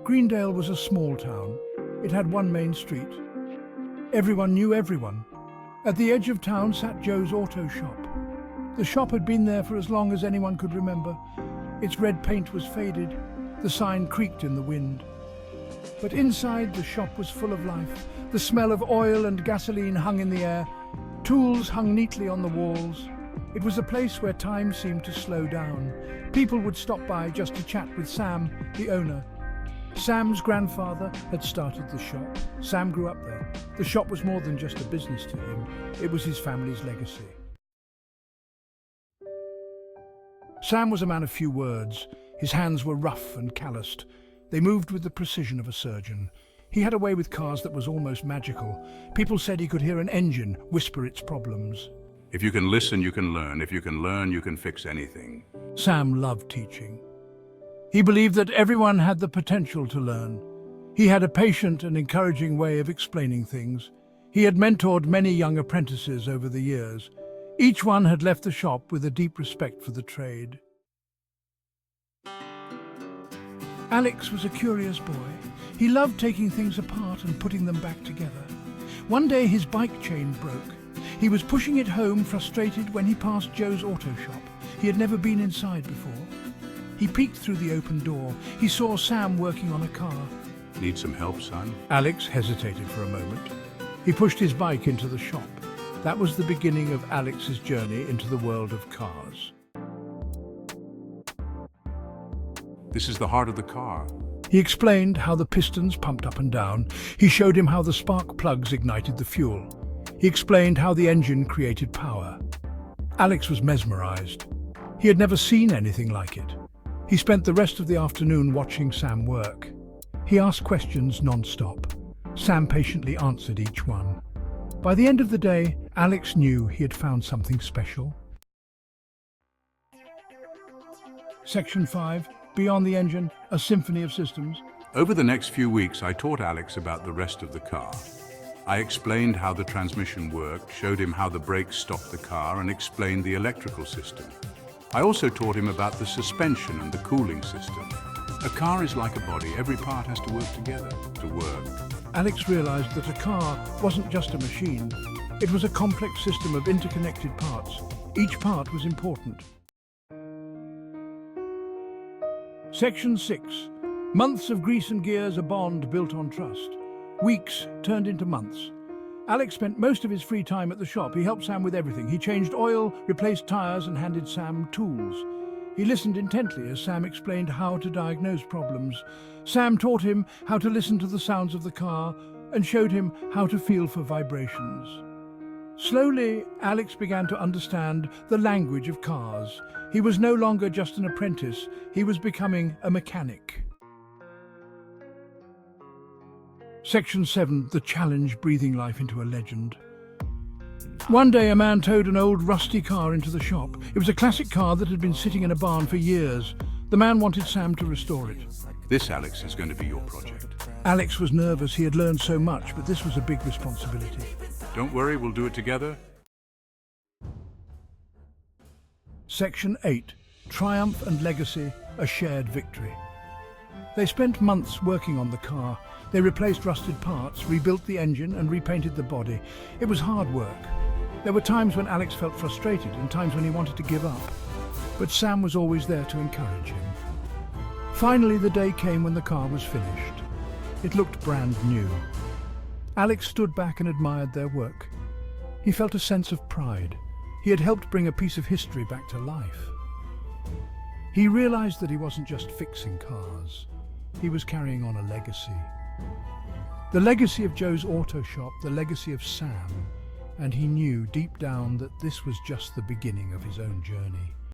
Greendale was a small town. It had one main street. Everyone knew everyone. At the edge of town sat Joe's auto shop. The shop had been there for as long as anyone could remember. Its red paint was faded. The sign creaked in the wind. But inside, the shop was full of life. The smell of oil and gasoline hung in the air. Tools hung neatly on the walls. It was a place where time seemed to slow down. People would stop by just to chat with Sam, the owner. Sam's grandfather had started the shop. Sam grew up there. The shop was more than just a business to him. It was his family's legacy. Sam was a man of few words. His hands were rough and calloused. They moved with the precision of a surgeon. He had a way with cars that was almost magical. People said he could hear an engine whisper its problems. If you can listen, you can learn. If you can learn, you can fix anything. Sam loved teaching. He believed that everyone had the potential to learn. He had a patient and encouraging way of explaining things. He had mentored many young apprentices over the years. Each one had left the shop with a deep respect for the trade. Alex was a curious boy. He loved taking things apart and putting them back together. One day his bike chain broke. He was pushing it home, frustrated, when he passed Joe's auto shop. He had never been inside before. He peeked through the open door. He saw Sam working on a car. Need some help, son? Alex hesitated for a moment. He pushed his bike into the shop. That was the beginning of Alex's journey into the world of cars. This is the heart of the car. He explained how the pistons pumped up and down. He showed him how the spark plugs ignited the fuel. He explained how the engine created power. Alex was mesmerized. He had never seen anything like it. He spent the rest of the afternoon watching Sam work. He asked questions non-stop. Sam patiently answered each one. By the end of the day, Alex knew he had found something special. Section 5, Beyond the Engine, a Symphony of Systems. Over the next few weeks, I taught Alex about the rest of the car. I explained how the transmission worked, showed him how the brakes stopped the car, and explained the electrical system. I also taught him about the suspension and the cooling system. A car is like a body. Every part has to work together to work. Alex realized that a car wasn't just a machine. It was a complex system of interconnected parts. Each part was important. Section 6. Months of grease and gears, a bond built on trust. Weeks turned into months. Alex spent most of his free time at the shop. He helped Sam with everything. He changed oil, replaced tires, and handed Sam tools. He listened intently as Sam explained how to diagnose problems. Sam taught him how to listen to the sounds of the car and showed him how to feel for vibrations. Slowly, Alex began to understand the language of cars. He was no longer just an apprentice. He was becoming a mechanic. Section 7, The Challenge, breathing life into a legend. One day a man towed an old rusty car into the shop. It was a classic car that had been sitting in a barn for years. The man wanted Sam to restore it. This, Alex, is going to be your project. Alex was nervous. He had learned so much, but this was a big responsibility. Don't worry, we'll do it together. Section 8, Triumph and Legacy, a shared victory. They spent months working on the car. They replaced rusted parts, rebuilt the engine and repainted the body. It was hard work. There were times when Alex felt frustrated and times when he wanted to give up. But Sam was always there to encourage him. Finally, the day came when the car was finished. It looked brand new. Alex stood back and admired their work. He felt a sense of pride. He had helped bring a piece of history back to life. He realized that he wasn't just fixing cars. He was carrying on a legacy. The legacy of Joe's auto shop, the legacy of Sam, and he knew deep down that this was just the beginning of his own journey.